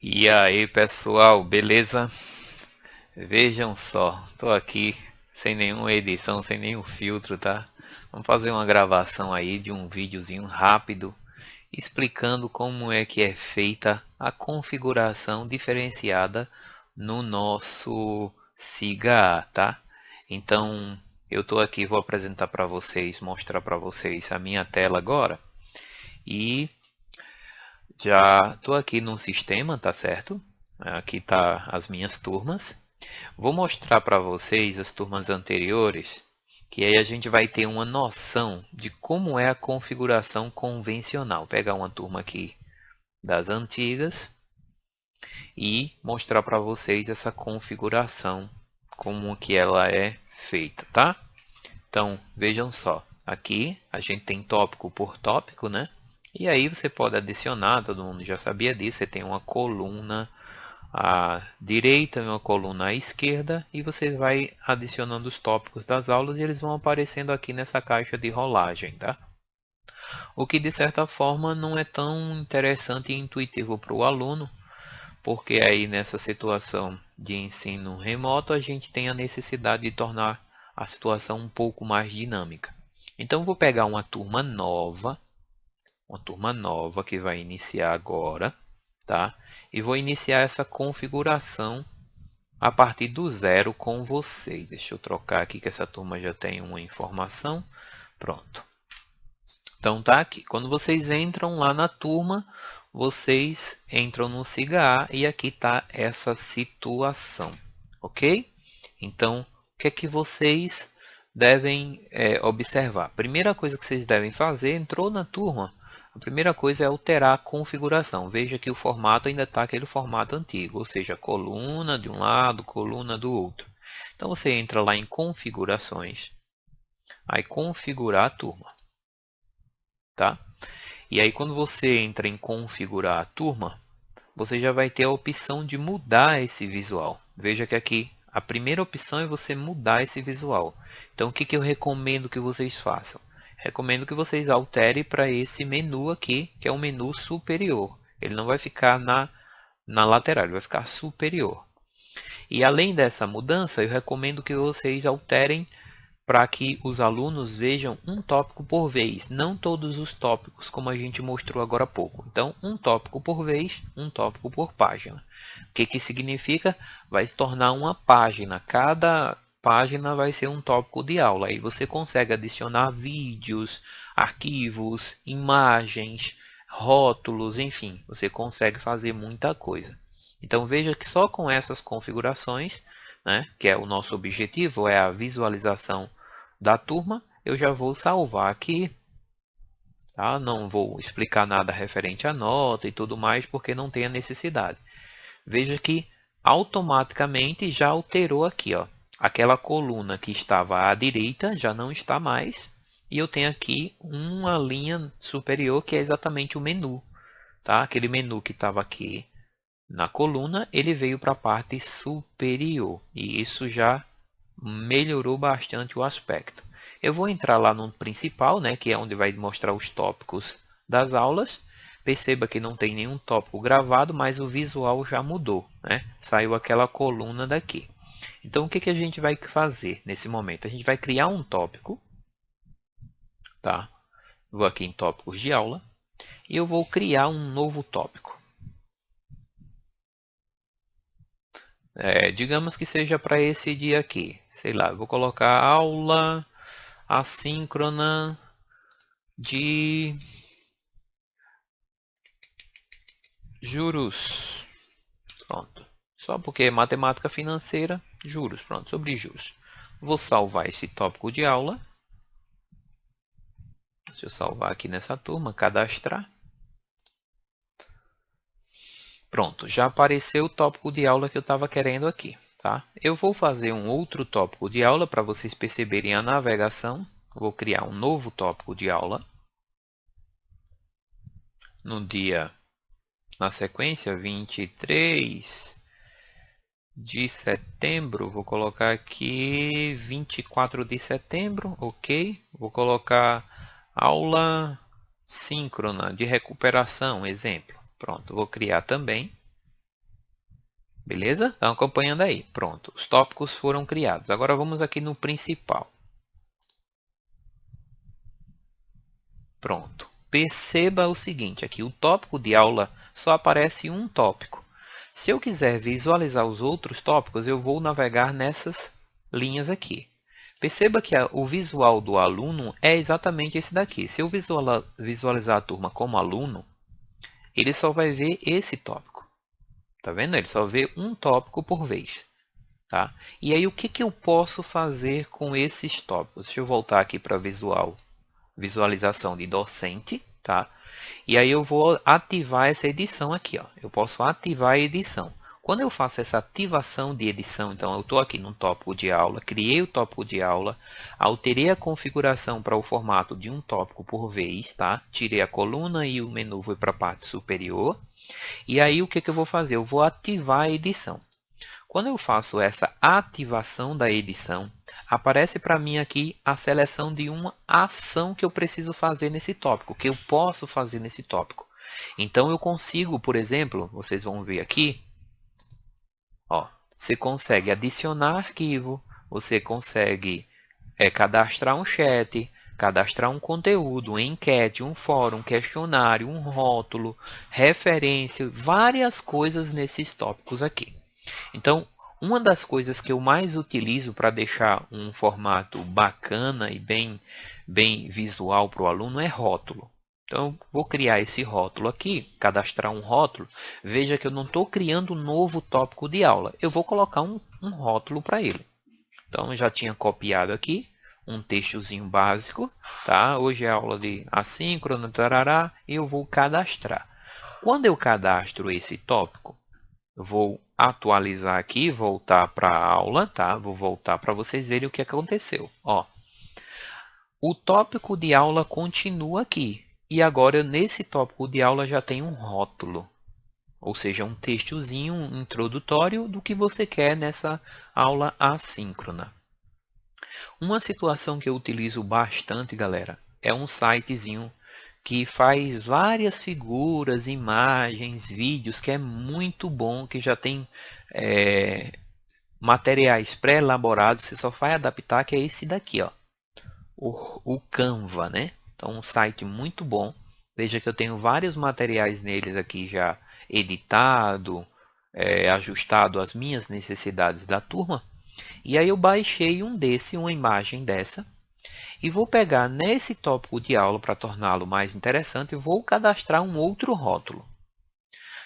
E aí, pessoal, beleza? Vejam só, tô aqui sem nenhuma edição, sem nenhum filtro, tá? Vamos fazer uma gravação aí de um videozinho rápido explicando como é que é feita a configuração diferenciada no nosso SIGA, tá? Então, eu tô aqui, vou apresentar para vocês, mostrar para vocês a minha tela agora e já estou aqui no sistema, tá certo? Aqui tá as minhas turmas. Vou mostrar para vocês as turmas anteriores, que aí a gente vai ter uma noção de como é a configuração convencional. Pegar uma turma aqui das antigas e mostrar para vocês essa configuração, como que ela é feita, tá? Então, vejam só, aqui a gente tem tópico por tópico, né? E aí você pode adicionar, todo mundo já sabia disso, você tem uma coluna à direita e uma coluna à esquerda, e você vai adicionando os tópicos das aulas e eles vão aparecendo aqui nessa caixa de rolagem, tá? O que de certa forma não é tão interessante e intuitivo para o aluno, porque aí nessa situação de ensino remoto a gente tem a necessidade de tornar a situação um pouco mais dinâmica. Então vou pegar uma turma nova que vai iniciar agora, tá? E vou iniciar essa configuração a partir do zero com vocês. Deixa eu trocar aqui que essa turma já tem uma informação. Pronto. Então tá aqui. Quando vocês entram lá na turma, vocês entram no SIGA e aqui está essa situação, ok? Então, o que é que vocês devem observar? Primeira coisa que vocês devem fazer, entrou na turma, a primeira coisa é alterar a configuração. Veja que o formato ainda está aquele formato antigo, ou seja, coluna de um lado, coluna do outro. Então você entra lá em configurações, aí configurar a turma, tá? E aí quando você entra em configurar a turma, você já vai ter a opção de mudar esse visual. Veja que aqui a primeira opção é você mudar esse visual. Então o que eu recomendo que vocês façam? Recomendo que vocês alterem para esse menu aqui, que é o menu superior. Ele não vai ficar na lateral, ele vai ficar superior. E além dessa mudança, eu recomendo que vocês alterem para que os alunos vejam um tópico por vez, não todos os tópicos, como a gente mostrou agora há pouco. Então, um tópico por vez, um tópico por página. O que significa? Vai se tornar uma página. Cada página vai ser um tópico de aula. Aí você consegue adicionar vídeos, arquivos, imagens, rótulos, enfim, você consegue fazer muita coisa. Então, veja que só com essas configurações, né, que é o nosso objetivo, é a visualização da turma, eu já vou salvar aqui, tá? Não vou explicar nada referente à nota e tudo mais, porque não tem a necessidade. Veja que automaticamente já alterou aqui, ó. Aquela coluna que estava à direita já não está mais, e eu tenho aqui uma linha superior que é exatamente o menu, tá? Aquele menu que estava aqui na coluna, ele veio para a parte superior, e isso já melhorou bastante o aspecto. Eu vou entrar lá no principal, né, que é onde vai mostrar os tópicos das aulas. Perceba que não tem nenhum tópico gravado, mas o visual já mudou, né? Saiu aquela coluna daqui. Então, o que a gente vai fazer nesse momento? A gente vai criar um tópico, tá? Vou aqui em tópicos de aula e eu vou criar um novo tópico. Digamos que seja para esse dia aqui. Sei lá, vou colocar aula assíncrona de juros. Pronto. Só porque é matemática financeira, juros. Pronto, sobre juros. Vou salvar esse tópico de aula. Deixa eu salvar aqui nessa turma, cadastrar. Pronto, já apareceu o tópico de aula que eu estava querendo aqui. Tá? Eu vou fazer um outro tópico de aula para vocês perceberem a navegação. Vou criar um novo tópico de aula. No dia, na sequência, 23 de setembro, vou colocar aqui 24 de setembro, ok? Vou colocar aula síncrona de recuperação, exemplo. Pronto, vou criar também. Beleza? Estão acompanhando aí. Pronto, os tópicos foram criados. Agora vamos aqui no principal. Pronto. Perceba o seguinte, aqui o tópico de aula só aparece um tópico. Se eu quiser visualizar os outros tópicos, eu vou navegar nessas linhas aqui. Perceba que o visual do aluno é exatamente esse daqui. Se eu visualizar a turma como aluno, ele só vai ver esse tópico. Tá vendo? Ele só vê um tópico por vez. Tá? E aí o que eu posso fazer com esses tópicos? Deixa eu voltar aqui para visualização de docente. Tá? E aí eu vou ativar essa edição aqui. Ó. Eu posso ativar a edição. Quando eu faço essa ativação de edição, então eu estou aqui no tópico de aula, criei o tópico de aula, alterei a configuração para o formato de um tópico por vez, tá? Tirei a coluna e o menu foi para a parte superior. E aí o que eu vou fazer? Eu vou ativar a edição. Quando eu faço essa ativação da edição, aparece para mim aqui a seleção de uma ação que eu preciso fazer nesse tópico, que eu posso fazer nesse tópico. Então eu consigo, por exemplo, vocês vão ver aqui, ó, você consegue adicionar arquivo, você consegue cadastrar um chat, cadastrar um conteúdo, uma enquete, um fórum, um questionário, um rótulo, referência, várias coisas nesses tópicos aqui. Então, uma das coisas que eu mais utilizo para deixar um formato bacana e bem visual para o aluno é rótulo. Então, vou criar esse rótulo aqui, cadastrar um rótulo. Veja que eu não estou criando um novo tópico de aula. Eu vou colocar um rótulo para ele. Então, eu já tinha copiado aqui um textozinho básico. Tá? Hoje é aula de assíncrono, tarará, e eu vou cadastrar. Quando eu cadastro esse tópico, eu vou atualizar aqui, voltar para a aula, tá? Vou voltar para vocês verem o que aconteceu. Ó, o tópico de aula continua aqui. E agora, nesse tópico de aula, já tem um rótulo. Ou seja, um textozinho introdutório do que você quer nessa aula assíncrona. Uma situação que eu utilizo bastante, galera, é um sitezinho que faz várias figuras, imagens, vídeos, que é muito bom, que já tem materiais pré-elaborados, você só vai adaptar, que é esse daqui, ó, o Canva, né? Então, um site muito bom. Veja que eu tenho vários materiais neles aqui já editado, ajustado às minhas necessidades da turma. E aí eu baixei uma imagem dessa, e vou pegar nesse tópico de aula para torná-lo mais interessante, vou cadastrar um outro rótulo.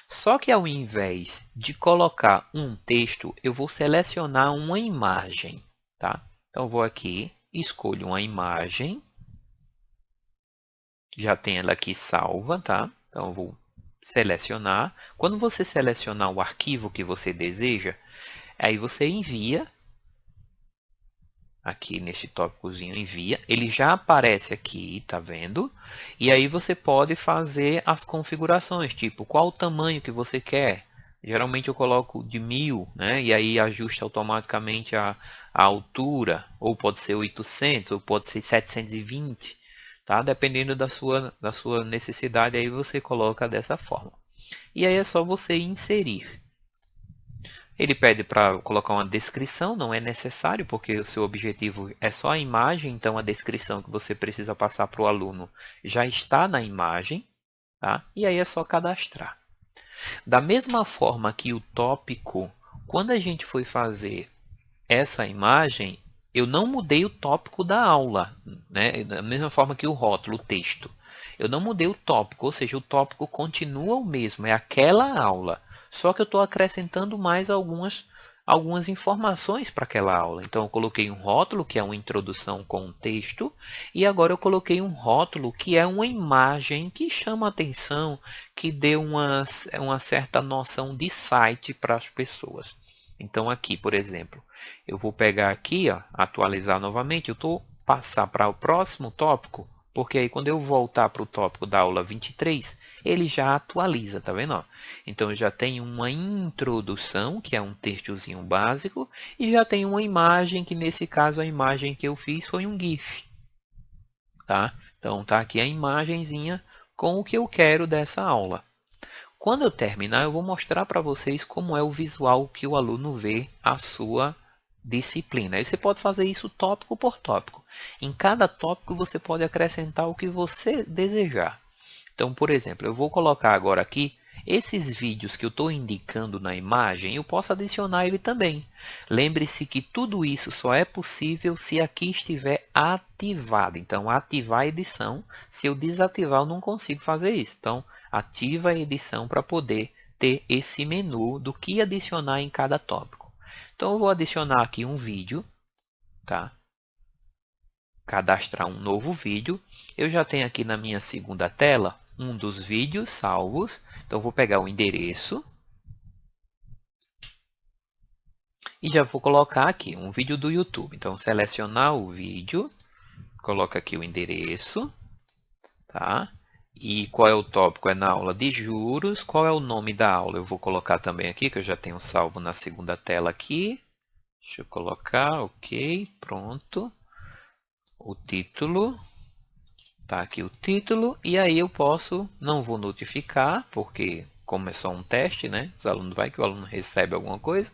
Só que ao invés de colocar um texto, eu vou selecionar uma imagem. Tá? Então, vou aqui, escolho uma imagem. Já tem ela aqui salva. Tá? Então, eu vou selecionar. Quando você selecionar o arquivo que você deseja, aí você envia. Aqui neste tópicozinho envia, ele já aparece aqui, tá vendo? E aí você pode fazer as configurações, tipo qual o tamanho que você quer. Geralmente eu coloco de 1000, né? E aí ajusta automaticamente a altura, ou pode ser 800, ou pode ser 720, tá? Dependendo da sua necessidade, aí você coloca dessa forma. E aí é só você inserir. Ele pede para colocar uma descrição, não é necessário, porque o seu objetivo é só a imagem, então a descrição que você precisa passar para o aluno já está na imagem, tá? E aí é só cadastrar. Da mesma forma que o tópico, quando a gente foi fazer essa imagem, eu não mudei o tópico da aula, né? Da mesma forma que o rótulo, o texto. Eu não mudei o tópico, ou seja, o tópico continua o mesmo, é aquela aula. Só que eu estou acrescentando mais algumas informações para aquela aula. Então, eu coloquei um rótulo, que é uma introdução com um texto, e agora eu coloquei um rótulo, que é uma imagem que chama a atenção, que dê uma certa noção de site para as pessoas. Então, aqui, por exemplo, eu vou pegar aqui, ó, atualizar novamente, eu estou passar para o próximo tópico, porque aí quando eu voltar para o tópico da aula 23, ele já atualiza, tá vendo? Ó? Então eu já tenho uma introdução, que é um textozinho básico, e já tenho uma imagem, que nesse caso a imagem que eu fiz foi um GIF. Tá? Então tá aqui a imagenzinha com o que eu quero dessa aula. Quando eu terminar, eu vou mostrar para vocês como é o visual que o aluno vê a sua disciplina. Aí você pode fazer isso tópico por tópico. Em cada tópico você pode acrescentar o que você desejar. Então, por exemplo, eu vou colocar agora aqui esses vídeos que eu estou indicando na imagem, eu posso adicionar ele também. Lembre-se que tudo isso só é possível se aqui estiver ativado. Então, ativar a edição. Se eu desativar, eu não consigo fazer isso. Então, ativa a edição para poder ter esse menu do que adicionar em cada tópico. Então, eu vou adicionar aqui um vídeo, tá? Cadastrar um novo vídeo. Eu já tenho aqui na minha segunda tela um dos vídeos salvos. Então, vou pegar o endereço e já vou colocar aqui um vídeo do YouTube. Então, selecionar o vídeo, coloca aqui o endereço, tá? E qual é o tópico? É na aula de juros. Qual é o nome da aula? Eu vou colocar também aqui, que eu já tenho salvo na segunda tela aqui. Deixa eu colocar, ok, pronto. O título, tá aqui o título, e aí eu posso, não vou notificar, porque como é só um teste, né? Os alunos vai que o aluno recebe alguma coisa,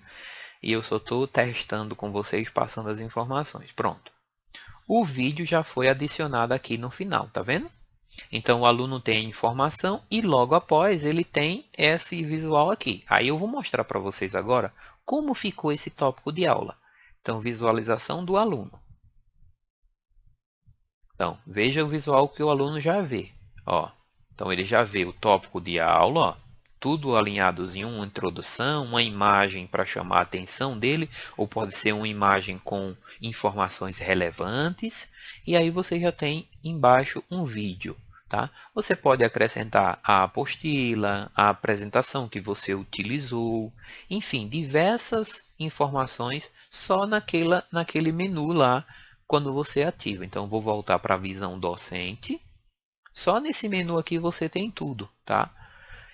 e eu só estou testando com vocês, passando as informações. Pronto. O vídeo já foi adicionado aqui no final, tá vendo? Então o aluno tem a informação e logo após ele tem esse visual aqui. Aí eu vou mostrar para vocês agora como ficou esse tópico de aula. Então, visualização do aluno. Então, veja o visual que o aluno já vê. Ó, então, ele já vê o tópico de aula, ó, tudo alinhadozinho, uma introdução, uma imagem para chamar a atenção dele, ou pode ser uma imagem com informações relevantes. E aí você já tem embaixo um vídeo. Tá? Você pode acrescentar a apostila, a apresentação que você utilizou, enfim, diversas informações só naquele menu lá, quando você ativa. Então, vou voltar para a visão docente. Só nesse menu aqui você tem tudo, tá?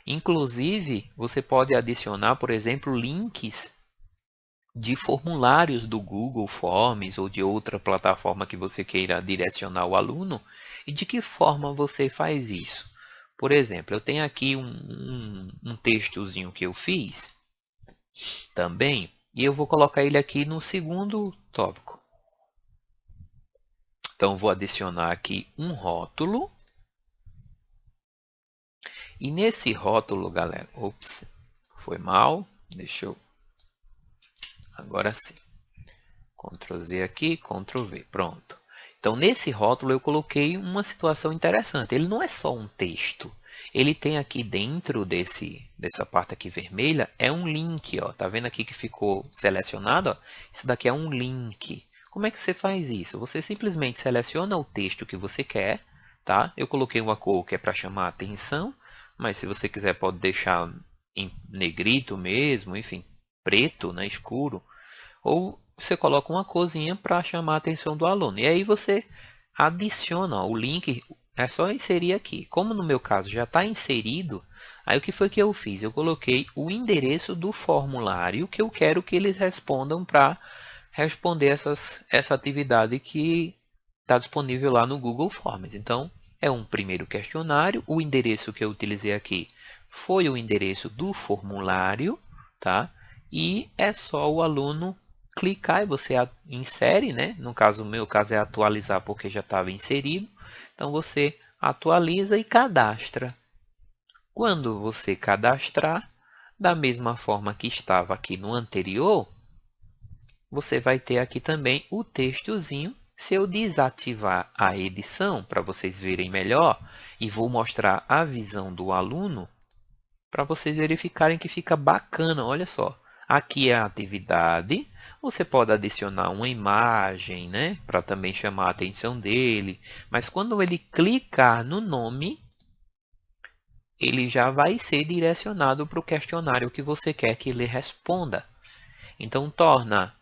Inclusive, você pode adicionar, por exemplo, links de formulários do Google Forms ou de outra plataforma que você queira direcionar o aluno. E de que forma você faz isso? Por exemplo, eu tenho aqui um textozinho que eu fiz também, e eu vou colocar ele aqui no segundo tópico. Então, vou adicionar aqui um rótulo. E nesse rótulo, galera, ops, foi mal, deixa eu, agora sim, Ctrl Z aqui, Ctrl V, pronto. Então, nesse rótulo eu coloquei uma situação interessante, ele não é só um texto, ele tem aqui dentro dessa parte aqui vermelha, é um link, ó, tá vendo aqui que ficou selecionado? Ó? Isso daqui é um link. Como é que você faz isso? Você simplesmente seleciona o texto que você quer, tá? Eu coloquei uma cor que é para chamar a atenção, mas se você quiser pode deixar em negrito mesmo, enfim, preto, né, escuro. Ou você coloca uma corzinha para chamar a atenção do aluno. E aí você adiciona ó, o link, é só inserir aqui. Como no meu caso já está inserido, aí o que foi que eu fiz? Eu coloquei o endereço do formulário que eu quero que eles respondam para responder essa atividade que está disponível lá no Google Forms. Então, é um primeiro questionário. O endereço que eu utilizei aqui foi o endereço do formulário, tá? E é só o aluno clicar e você insere, né? No caso, o meu caso é atualizar porque já estava inserido. Então, você atualiza e cadastra. Quando você cadastrar, da mesma forma que estava aqui no anterior, você vai ter aqui também o textozinho. Se eu desativar a edição, para vocês verem melhor, e vou mostrar a visão do aluno, para vocês verificarem que fica bacana, olha só. Aqui é a atividade, você pode adicionar uma imagem, né, para também chamar a atenção dele, mas quando ele clicar no nome, ele já vai ser direcionado para o questionário que você quer que ele responda. Então, torna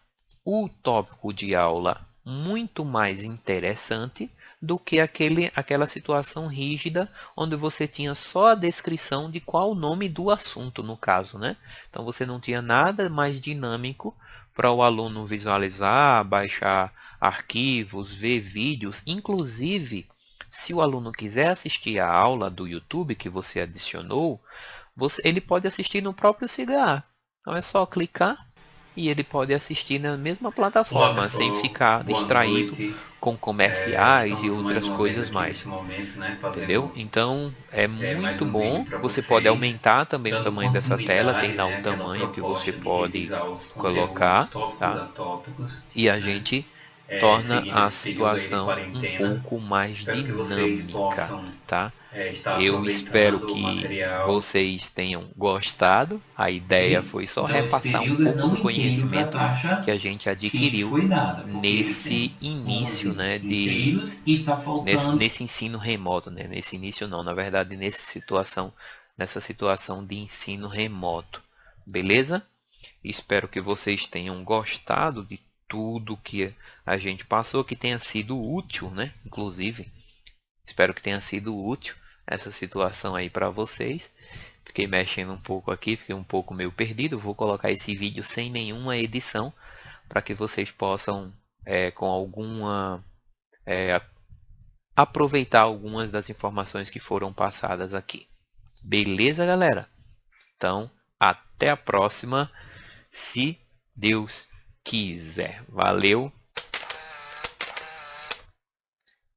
o tópico de aula muito mais interessante do que aquela situação rígida onde você tinha só a descrição de qual o nome do assunto, no caso, né? Então, você não tinha nada mais dinâmico para o aluno visualizar, baixar arquivos, ver vídeos. Inclusive, se o aluno quiser assistir a aula do YouTube que você adicionou, ele pode assistir no próprio Cigar. Então é só clicar e ele pode assistir na mesma Olá plataforma, sem pessoal, ficar boa distraído noite. com comerciais e Estamos mais outras uma vez coisas aqui mais. nesse momento, né, Entendeu? fazendo Então é mais muito um vídeo bom. para Você pode vocês, aumentar também o dando tamanho dessa tela, tem continuidade, lá o né, aquela tamanho que você proposta de pode revisar os conteúdos colocar, tópicos tá? a tópicos, E a né, gente torna seguindo a esse período aí de situação um quarentena. pouco mais Espero que vocês dinâmica, possam tá? estar Eu espero aproveitando o que material. vocês tenham gostado. A ideia Ok? foi só Então esse repassar um período é pouco não do inteiro para a conhecimento que taxa a gente que adquiriu foi dada, porque ele nesse tem início, 11 né, inteiros e está faltando. nesse ensino remoto, né? Nesse início não, na verdade, nessa situação de ensino remoto. Beleza? Espero que vocês tenham gostado de tudo que a gente passou, que tenha sido útil, né? Inclusive, espero que tenha sido útil essa situação aí para vocês. Fiquei mexendo um pouco aqui, fiquei um pouco meio perdido. Vou colocar esse vídeo sem nenhuma edição para que vocês possam, com alguma, aproveitar algumas das informações que foram passadas aqui. Beleza, galera? Então, até a próxima, se Deus quiser. Valeu!